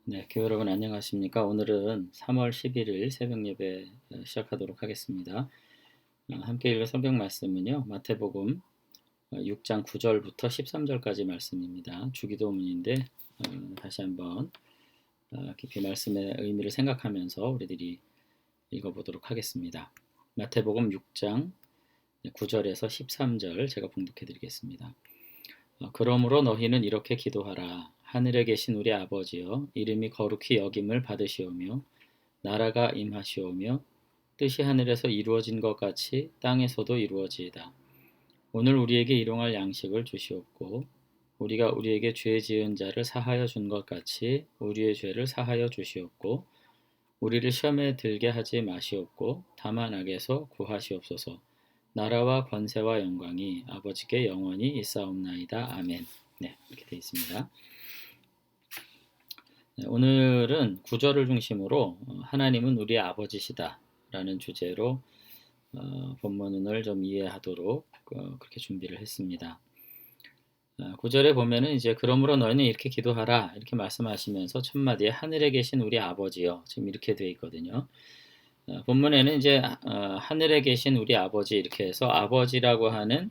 네, 교회 여러분 안녕하십니까? 오늘은 3월 11일 새벽 예배 시작하도록 하겠습니다. 함께 읽을 성경 말씀은요. 마태복음 6장 9절부터 13절까지 말씀입니다. 주기도문인데 다시 한번 깊이 말씀의 의미를 생각하면서 우리들이 읽어보도록 하겠습니다. 마태복음 6장 9절에서 13절 제가 봉독해 드리겠습니다. 그러므로 너희는 이렇게 기도하라. 하늘에 계신 우리 아버지여, 이름이 거룩히 여김을 받으시오며 나라가 임하시오며 뜻이 하늘에서 이루어진 것 같이 땅에서도 이루어지이다. 오늘 우리에게 일용할 양식을 주시옵고 우리가 우리에게 죄 지은 자를 사하여 준 것 같이 우리의 죄를 사하여 주시옵고 우리를 시험에 들게 하지 마시옵고 다만 악에서 구하시옵소서. 나라와 권세와 영광이 아버지께 영원히 있사옵나이다. 아멘. 네, 이렇게 되어 있습니다. 네, 오늘은 구절을 중심으로 하나님은 우리의 아버지시다 라는 주제로 본문을 좀 이해하도록 그렇게 준비를 했습니다. 9절에 보면은 이제 그러므로 너희는 이렇게 기도하라 이렇게 말씀하시면서 첫 마디에 하늘에 계신 우리 아버지요 지금 이렇게 되어 있거든요. 본문에는 이제 하늘에 계신 우리 아버지 이렇게 해서 아버지라고 하는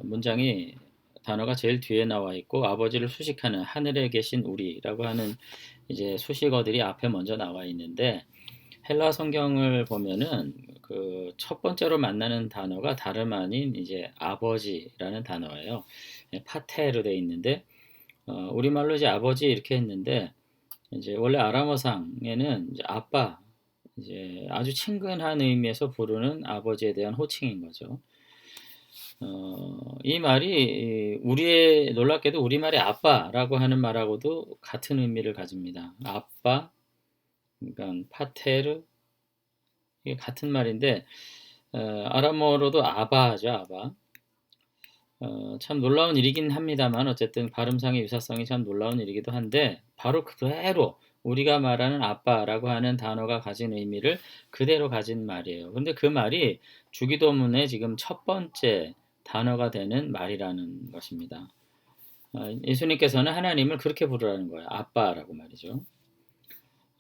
문장이 단어가 제일 뒤에 나와 있고 아버지를 수식하는 하늘에 계신 우리라고 하는 이제 수식어들이 앞에 먼저 나와 있는데 헬라 성경을 보면은 그 첫 번째로 만나는 단어가 다름 아닌 이제 아버지라는 단어예요. 파테르 돼 있는데 우리말로 이제 아버지 이렇게 했는데 이제 원래 아람어상에는 이제 아빠 이제 아주 친근한 의미에서 부르는 아버지에 대한 호칭인 거죠. 이 말이 우리의 놀랍게도 우리말의 아빠라고 하는 말하고도 같은 의미를 가집니다. 아빠, 그러니까 파테르 이게 같은 말인데 아람어로도 아바죠, 아바. 참 놀라운 일이긴 합니다만 어쨌든 발음상의 유사성이 참 놀라운 일이기도 한데 바로 그대로 우리가 말하는 아빠라고 하는 단어가 가진 의미를 그대로 가진 말이에요. 근데 그 말이 주기도문의 지금 첫 번째 단어가 되는 말이라는 것입니다. 예수님께서는 하나님을 그렇게 부르라는 거예요. 아빠라고 말이죠.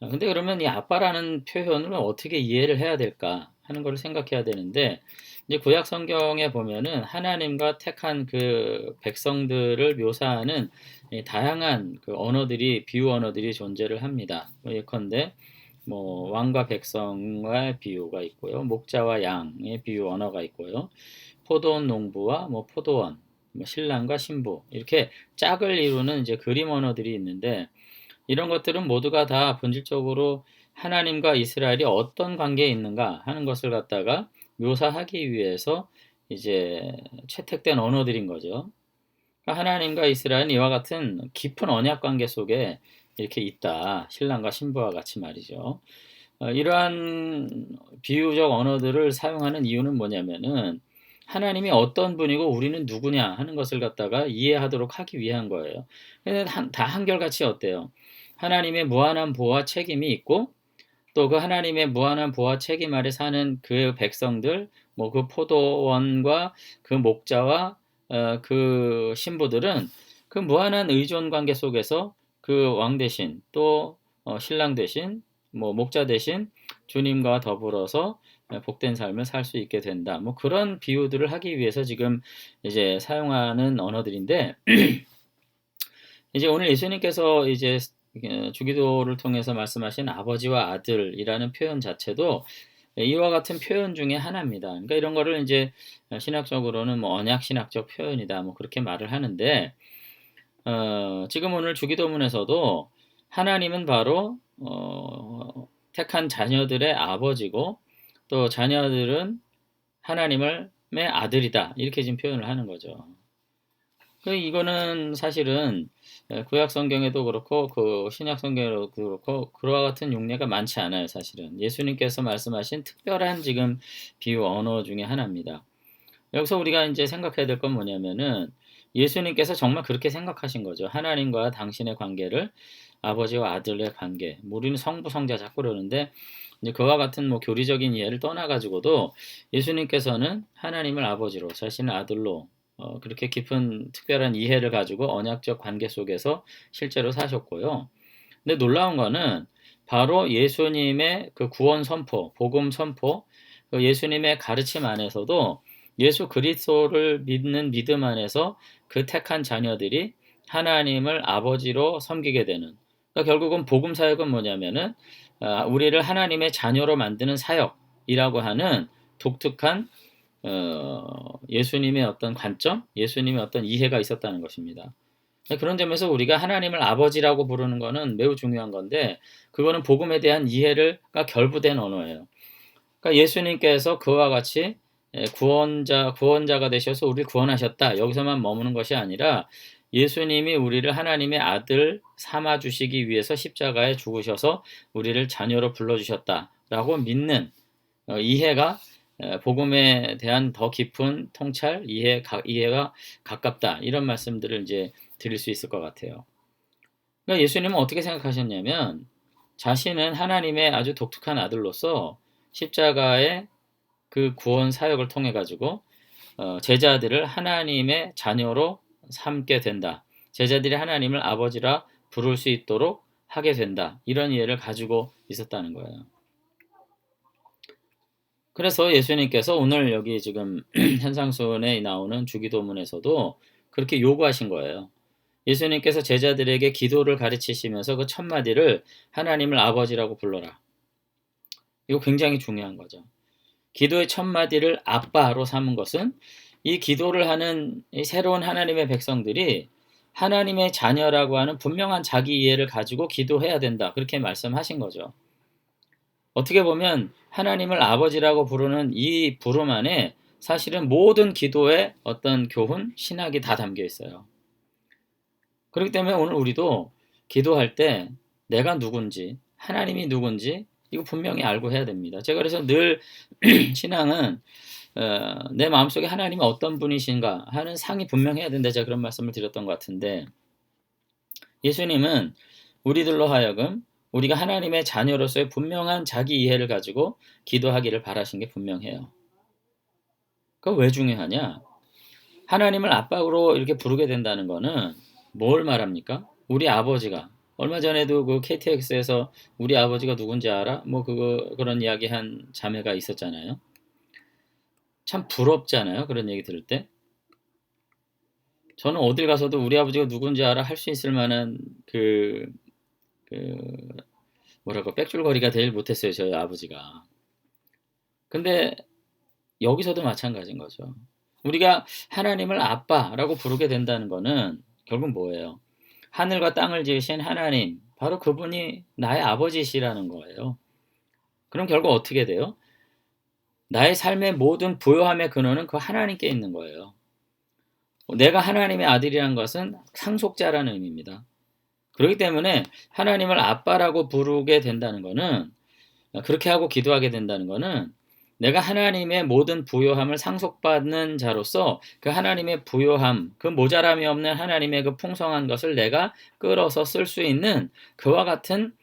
근데 그러면 이 아빠라는 표현을 어떻게 이해를 해야 될까 하는 걸 생각해야 되는데 이제 구약 성경에 보면은 하나님과 택한 그 백성들을 묘사하는 다양한 그 언어들이 비유 언어들이 존재를 합니다. 예컨대 뭐 왕과 백성의 비유가 있고요, 목자와 양의 비유 언어가 있고요, 포도원 농부와 뭐 포도원, 뭐 신랑과 신부 이렇게 짝을 이루는 이제 그림 언어들이 있는데 이런 것들은 모두가 다 본질적으로 하나님과 이스라엘이 어떤 관계에 있는가 하는 것을 갖다가 묘사하기 위해서 이제 채택된 언어들인 거죠. 그러니까 하나님과 이스라엘은 이와 같은 깊은 언약 관계 속에 이렇게 있다. 신랑과 신부와 같이 말이죠. 이러한 비유적 언어들을 사용하는 이유는 뭐냐면은 하나님이 어떤 분이고 우리는 누구냐 하는 것을 갖다가 이해하도록 하기 위한 거예요. 근데 다 한결같이 어때요? 하나님의 무한한 보호와 책임이 있고 또 그 하나님의 무한한 보호와 책임 아래 사는 그 백성들, 뭐 그 포도원과 그 목자와 그 신부들은 그 무한한 의존 관계 속에서 그 왕 대신 또 신랑 대신 뭐 목자 대신 주님과 더불어서 복된 삶을 살 수 있게 된다. 뭐 그런 비유들을 하기 위해서 지금 이제 사용하는 언어들인데 이제 오늘 예수님께서 이제 주기도를 통해서 말씀하신 아버지와 아들이라는 표현 자체도 이와 같은 표현 중에 하나입니다. 그러니까 이런 거를 이제 신학적으로는 뭐 언약 신학적 표현이다 뭐 그렇게 말을 하는데 지금 오늘 주기도문에서도 하나님은 바로 택한 자녀들의 아버지고 또 자녀들은 하나님의 아들이다 이렇게 지금 표현을 하는 거죠. 이거는 사실은 구약 성경에도 그렇고 그 신약 성경에도 그렇고 그와 같은 용례가 많지 않아요, 사실은. 예수님께서 말씀하신 특별한 지금 비유 언어 중에 하나입니다. 여기서 우리가 이제 생각해야 될 건 뭐냐면은 예수님께서 정말 그렇게 생각하신 거죠. 하나님과 당신의 관계를 아버지와 아들의 관계. 우리는 성부 성자 자꾸 그러는데 이제 그와 같은 뭐 교리적인 이해를 떠나 가지고도 예수님께서는 하나님을 아버지로 자신을 아들로 그렇게 깊은 특별한 이해를 가지고 언약적 관계 속에서 실제로 사셨고요. 근데 놀라운 거는 바로 예수님의 그 구원 선포, 복음 선포, 그 예수님의 가르침 안에서도 예수 그리스도를 믿는 믿음 안에서 그 택한 자녀들이 하나님을 아버지로 섬기게 되는, 그러니까 결국은 복음 사역은 뭐냐면은 우리를 하나님의 자녀로 만드는 사역이라고 하는 독특한 예수님의 어떤 관점, 예수님의 어떤 이해가 있었다는 것입니다. 그런 점에서 우리가 하나님을 아버지라고 부르는 것은 매우 중요한 건데, 그거는 복음에 대한 이해가 결부된 언어예요. 그러니까 예수님께서 그와 같이 구원자가 되셔서 우리를 구원하셨다, 여기서만 머무는 것이 아니라 예수님이 우리를 하나님의 아들 삼아 주시기 위해서 십자가에 죽으셔서 우리를 자녀로 불러주셨다라고 믿는 이해가 복음에 대한 더 깊은 통찰, 이해가 가깝다, 이런 말씀들을 이제 드릴 수 있을 것 같아요. 그러니까 예수님은 어떻게 생각하셨냐면, 자신은 하나님의 아주 독특한 아들로서 십자가의 그 구원 사역을 통해 가지고 제자들을 하나님의 자녀로 삼게 된다, 제자들이 하나님을 아버지라 부를 수 있도록 하게 된다, 이런 이해를 가지고 있었다는 거예요. 그래서 예수님께서 오늘 여기 지금 현상순에 나오는 주기도문에서도 그렇게 요구하신 거예요. 예수님께서 제자들에게 기도를 가르치시면서 그 첫 마디를 하나님을 아버지라고 불러라. 이거 굉장히 중요한 거죠. 기도의 첫 마디를 아빠로 삼은 것은 이 기도를 하는 이 새로운 하나님의 백성들이 하나님의 자녀라고 하는 분명한 자기 이해를 가지고 기도해야 된다, 그렇게 말씀하신 거죠. 어떻게 보면 하나님을 아버지라고 부르는 이 부름 안에 사실은 모든 기도의 어떤 교훈, 신학이 다 담겨 있어요. 그렇기 때문에 오늘 우리도 기도할 때 내가 누군지, 하나님이 누군지 이거 분명히 알고 해야 됩니다. 제가 그래서 늘 신앙은 내 마음속에 하나님이 어떤 분이신가 하는 상이 분명해야 된다, 제가 그런 말씀을 드렸던 것 같은데, 예수님은 우리들로 하여금 우리가 하나님의 자녀로서의 분명한 자기 이해를 가지고 기도하기를 바라신 게 분명해요. 그거 왜 중요하냐? 하나님을 아빠로 이렇게 부르게 된다는 거는 뭘 말합니까? 우리 아버지가, 얼마 전에도 그 KTX에서 우리 아버지가 누군지 알아? 뭐 그런 이야기 한 자매가 있었잖아요. 참 부럽잖아요, 그런 얘기 들을 때. 저는 어딜 가서도 우리 아버지가 누군지 알아 할 수 있을 만한 그 뭐랄까 빽줄거리가 되질 못했어요, 저희 아버지가. 근데 여기서도 마찬가지인 거죠. 우리가 하나님을 아빠라고 부르게 된다는 거는 결국 뭐예요? 하늘과 땅을 지으신 하나님, 바로 그분이 나의 아버지시라는 거예요. 그럼 결국 어떻게 돼요? 나의 삶의 모든 부요함의 근원은 그 하나님께 있는 거예요. 내가 하나님의 아들이라는 것은 상속자라는 의미입니다. 그렇기 때문에 하나님을 아빠라고 부르게 된다는 것은, 그렇게 하고 기도하게 된다는 것은 내가 하나님의 모든 부요함을 상속받는 자로서 그 하나님의 부요함, 그 모자람이 없는 하나님의 그 풍성한 것을 내가 끌어서 쓸 수 있는 그와 같은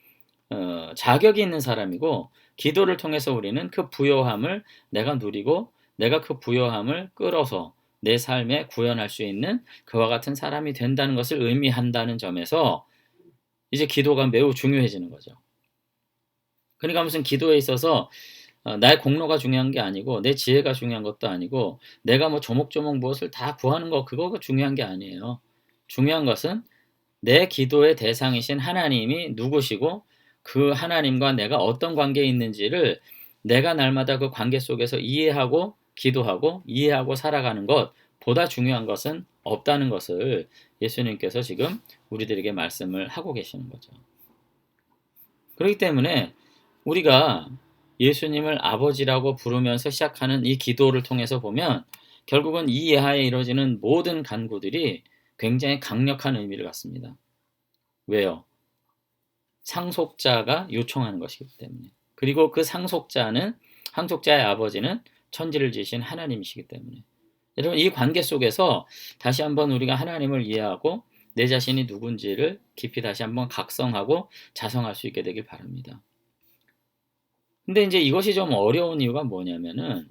자격이 있는 사람이고, 기도를 통해서 우리는 그 부요함을 내가 누리고 내가 그 부요함을 끌어서 내 삶에 구현할 수 있는 그와 같은 사람이 된다는 것을 의미한다는 점에서 이제 기도가 매우 중요해지는 거죠. 그러니까 무슨 기도에 있어서 나의 공로가 중요한 게 아니고 내 지혜가 중요한 것도 아니고 내가 뭐 조목조목 무엇을 다 구하는 거, 그거가 중요한 게 아니에요. 중요한 것은 내 기도의 대상이신 하나님이 누구시고 그 하나님과 내가 어떤 관계에 있는지를 내가 날마다 그 관계 속에서 이해하고 기도하고 이해하고 살아가는 것보다 중요한 것은 없다는 것을 예수님께서 지금 우리들에게 말씀을 하고 계시는 거죠. 그렇기 때문에 우리가 예수님을 아버지라고 부르면서 시작하는 이 기도를 통해서 보면 결국은 이 예하에 이루어지는 모든 간구들이 굉장히 강력한 의미를 갖습니다. 왜요? 상속자가 요청하는 것이기 때문에. 그리고 그 상속자의 아버지는 천지를 지으신 하나님이시기 때문에. 여러분, 이 관계 속에서 다시 한번 우리가 하나님을 이해하고 내 자신이 누군지를 깊이 다시 한번 각성하고 자성할 수 있게 되길 바랍니다. 근데 이제 이것이 좀 어려운 이유가 뭐냐면은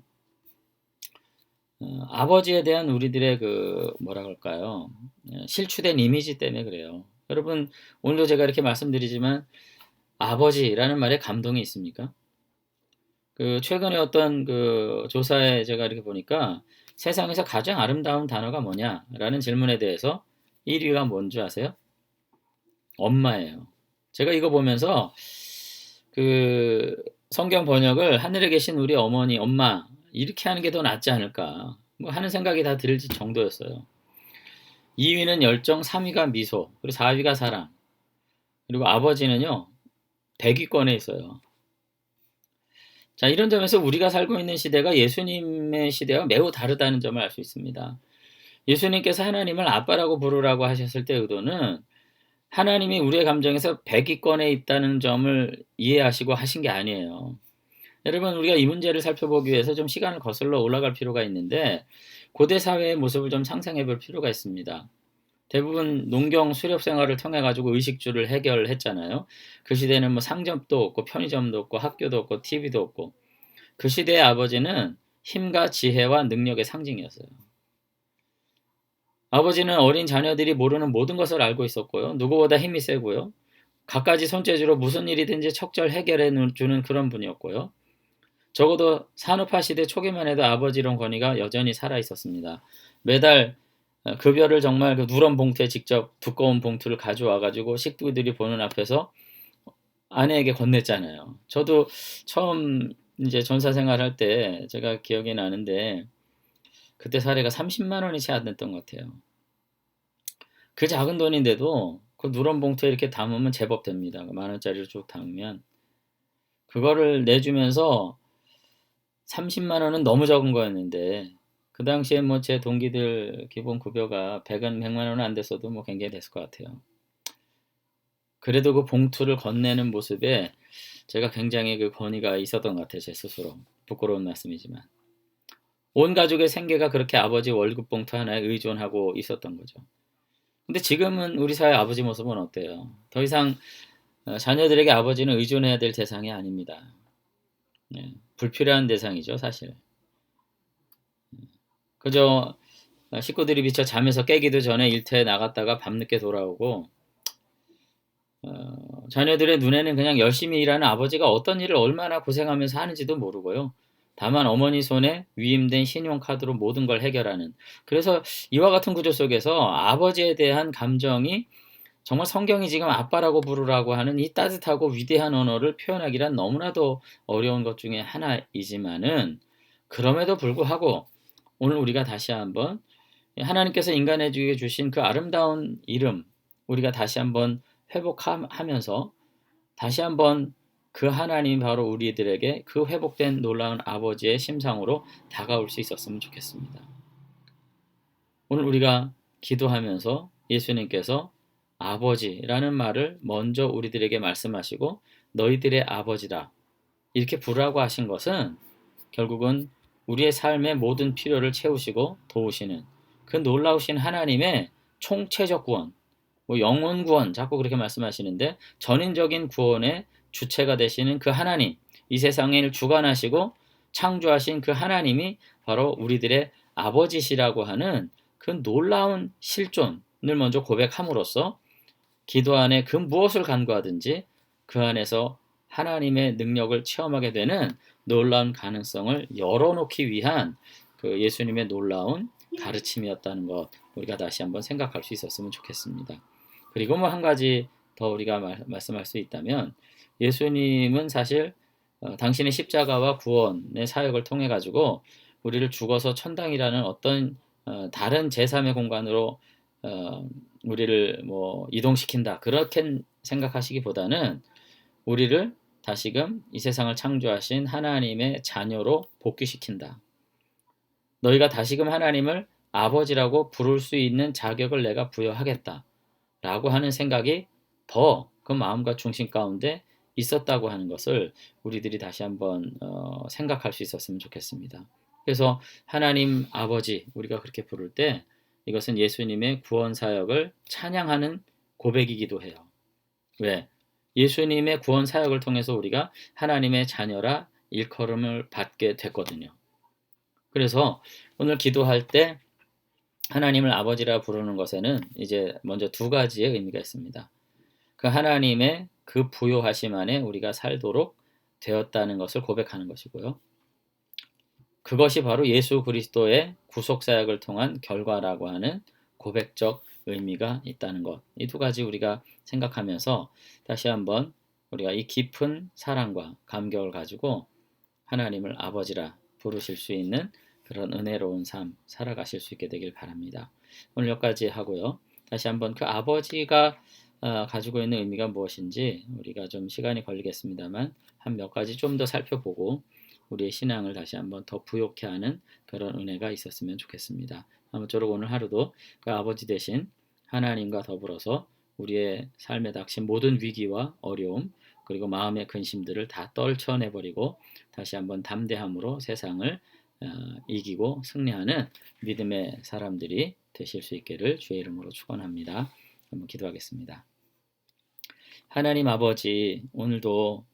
아버지에 대한 우리들의 그 뭐라 그럴까요? 실추된 이미지 때문에 그래요. 여러분, 오늘도 제가 이렇게 말씀드리지만 아버지라는 말에 감동이 있습니까? 최근에 어떤 조사에 제가 이렇게 보니까 세상에서 가장 아름다운 단어가 뭐냐라는 질문에 대해서 1위가 뭔지 아세요? 엄마예요. 제가 이거 보면서 성경 번역을 하늘에 계신 우리 어머니, 엄마 이렇게 하는 게 더 낫지 않을까 뭐 하는 생각이 다 들 정도였어요. 2위는 열정, 3위가 미소, 그리고 4위가 사랑, 그리고 아버지는요 100위권에 있어요. 자, 이런 점에서 우리가 살고 있는 시대가 예수님의 시대와 매우 다르다는 점을 알 수 있습니다. 예수님께서 하나님을 아빠라고 부르라고 하셨을 때 의도는 하나님이 우리의 감정에서 100위권에 있다는 점을 이해하시고 하신 게 아니에요. 여러분, 우리가 이 문제를 살펴보기 위해서 좀 시간을 거슬러 올라갈 필요가 있는데 고대 사회의 모습을 좀 상상해 볼 필요가 있습니다. 대부분 농경 수렵 생활을 통해 가지고 의식주를 해결했잖아요. 그 시대는 뭐 상점도 없고 편의점도 없고 학교도 없고 TV도 없고 그 시대의 아버지는 힘과 지혜와 능력의 상징이었어요. 아버지는 어린 자녀들이 모르는 모든 것을 알고 있었고요. 누구보다 힘이 세고요. 갖가지 손재주로 무슨 일이든지 척절 해결해 주는 그런 분이었고요. 적어도 산업화 시대 초기만 해도 아버지 이런 권위가 여전히 살아 있었습니다. 매달 급여를 정말 누런 봉투에 직접 두꺼운 봉투를 가져와 가지고 식구들이 보는 앞에서 아내에게 건넸잖아요. 저도 처음 이제 전사 생활할 때 제가 기억이 나는데 그때 사례가 30만 원이 채 안 됐던 것 같아요. 그 작은 돈인데도 그 누런 봉투에 이렇게 담으면 제법 됩니다. 만 원짜리를 쭉 담으면 그거를 내주면서 30만 원은 너무 적은 거였는데 그 당시에 뭐 제 동기들 기본 급여가 100만 원은 안 됐어도 뭐 굉장히 됐을 것 같아요. 그래도 그 봉투를 건네는 모습에 제가 굉장히 권위가 있었던 것 같아요. 제 스스로. 부끄러운 말씀이지만. 온 가족의 생계가 그렇게 아버지 월급 봉투 하나에 의존하고 있었던 거죠. 근데 지금은 우리 사회 아버지 모습은 어때요? 더 이상 자녀들에게 아버지는 의존해야 될 대상이 아닙니다. 네, 불필요한 대상이죠, 사실. 그저 식구들이 미처 잠에서 깨기도 전에 일터에 나갔다가 밤늦게 돌아오고 자녀들의 눈에는 그냥 열심히 일하는 아버지가 어떤 일을 얼마나 고생하면서 하는지도 모르고요. 다만 어머니 손에 위임된 신용카드로 모든 걸 해결하는. 그래서 이와 같은 구조 속에서 아버지에 대한 감정이 정말 성경이 지금 아빠라고 부르라고 하는 이 따뜻하고 위대한 언어를 표현하기란 너무나도 어려운 것 중에 하나이지만은 그럼에도 불구하고 오늘 우리가 다시 한번 하나님께서 인간에게 주신 그 아름다운 이름 우리가 다시 한번 회복하면서 다시 한번 그 하나님 바로 우리들에게 그 회복된 놀라운 아버지의 심상으로 다가올 수 있었으면 좋겠습니다. 오늘 우리가 기도하면서 예수님께서 아버지라는 말을 먼저 우리들에게 말씀하시고 너희들의 아버지다 이렇게 부르라고 하신 것은 결국은 우리의 삶의 모든 필요를 채우시고 도우시는 그 놀라우신 하나님의 총체적 구원, 뭐 영혼 구원 자꾸 그렇게 말씀하시는데 전인적인 구원의 주체가 되시는 그 하나님, 이 세상을 주관하시고 창조하신 그 하나님이 바로 우리들의 아버지시라고 하는 그 놀라운 실존을 먼저 고백함으로써 기도 안에 그 무엇을 간구하든지 그 안에서 하나님의 능력을 체험하게 되는 놀라운 가능성을 열어놓기 위한 그 예수님의 놀라운 가르침이었다는 것 우리가 다시 한번 생각할 수 있었으면 좋겠습니다. 그리고 뭐 한 가지 더 우리가 말씀할 수 있다면 예수님은 사실 당신의 십자가와 구원의 사역을 통해 가지고 우리를 죽어서 천당이라는 어떤 다른 제3의 공간으로 우리를 뭐 이동시킨다 그렇게 생각하시기보다는 우리를 다시금 이 세상을 창조하신 하나님의 자녀로 복귀시킨다. 너희가 다시금 하나님을 아버지라고 부를 수 있는 자격을 내가 부여하겠다. 라고 하는 생각이 더 그 마음과 중심 가운데 있었다고 하는 것을 우리들이 다시 한번 생각할 수 있었으면 좋겠습니다. 그래서 하나님 아버지 우리가 그렇게 부를 때 이것은 예수님의 구원 사역을 찬양하는 고백이기도 해요. 왜? 예수님의 구원 사역을 통해서 우리가 하나님의 자녀라 일컬음을 받게 됐거든요. 그래서 오늘 기도할 때 하나님을 아버지라 부르는 것에는 이제 먼저 두 가지의 의미가 있습니다. 그 하나님의 그 부요하심 안에 우리가 살도록 되었다는 것을 고백하는 것이고요. 그것이 바로 예수 그리스도의 구속사역을 통한 결과라고 하는 고백적 의미가 있다는 것. 이 두 가지 우리가 생각하면서 다시 한번 우리가 이 깊은 사랑과 감격을 가지고 하나님을 아버지라 부르실 수 있는 그런 은혜로운 삶 살아가실 수 있게 되길 바랍니다. 오늘 여기까지 하고요. 다시 한번 그 아버지가 가지고 있는 의미가 무엇인지 우리가 좀 시간이 걸리겠습니다만 한 몇 가지 좀 더 살펴보고 우리의 신앙을 다시 한번 더 부욕케 하는 그런 은혜가 있었으면 좋겠습니다. 아무쪼록 오늘 하루도 그 아버지 대신 하나님과 더불어서 우리의 삶에 닥친 모든 위기와 어려움 그리고 마음의 근심들을 다 떨쳐내버리고 다시 한번 담대함으로 세상을 이기고 승리하는 믿음의 사람들이 되실 수 있기를 주의 이름으로 축원합니다. 한번 기도하겠습니다. 하나님 아버지, 오늘도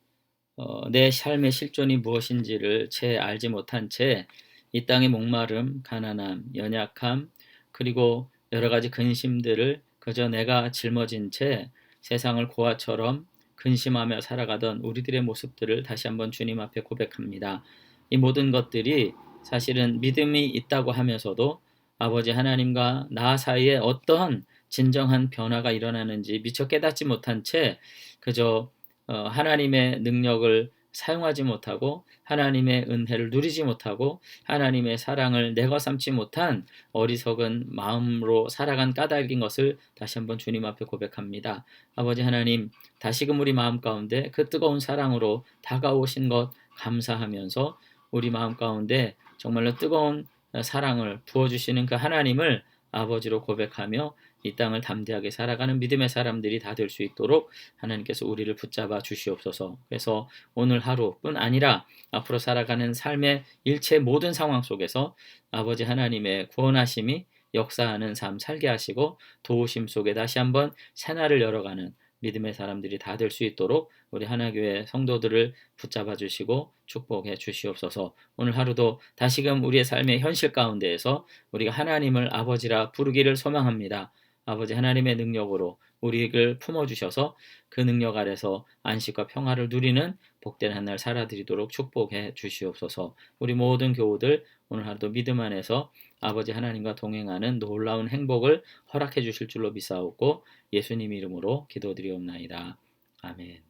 내 삶의 실존이 무엇인지를 채 알지 못한 채 이 땅의 목마름, 가난함, 연약함, 그리고 여러 가지 근심들을 그저 내가 짊어진 채 세상을 고아처럼 근심하며 살아가던 우리들의 모습들을 다시 한번 주님 앞에 고백합니다. 이 모든 것들이 사실은 믿음이 있다고 하면서도 아버지 하나님과 나 사이에 어떠한 진정한 변화가 일어나는지 미처 깨닫지 못한 채 그저 하나님의 능력을 사용하지 못하고 하나님의 은혜를 누리지 못하고 하나님의 사랑을 내가 삼지 못한 어리석은 마음으로 살아간 까닭인 것을 다시 한번 주님 앞에 고백합니다. 아버지 하나님, 다시금 우리 마음 가운데 그 뜨거운 사랑으로 다가오신 것 감사하면서 우리 마음 가운데 정말로 뜨거운 사랑을 부어주시는 그 하나님을 아버지로 고백하며 이 땅을 담대하게 살아가는 믿음의 사람들이 다 될 수 있도록 하나님께서 우리를 붙잡아 주시옵소서. 그래서 오늘 하루뿐 아니라 앞으로 살아가는 삶의 일체 모든 상황 속에서 아버지 하나님의 구원하심이 역사하는 삶 살게 하시고 도우심 속에 다시 한번 새날을 열어가는 믿음의 사람들이 다 될 수 있도록 우리 하나교회 성도들을 붙잡아 주시고 축복해 주시옵소서. 오늘 하루도 다시금 우리의 삶의 현실 가운데에서 우리가 하나님을 아버지라 부르기를 소망합니다. 아버지 하나님의 능력으로 우리를 품어주셔서 그 능력 아래서 안식과 평화를 누리는 복된 한 날 살아드리도록 축복해 주시옵소서. 우리 모든 교우들 오늘 하루도 믿음 안에서 아버지 하나님과 동행하는 놀라운 행복을 허락해 주실 줄로 믿사옵고 예수님 이름으로 기도드리옵나이다. 아멘.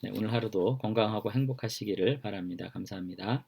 네, 오늘 하루도 건강하고 행복하시기를 바랍니다. 감사합니다.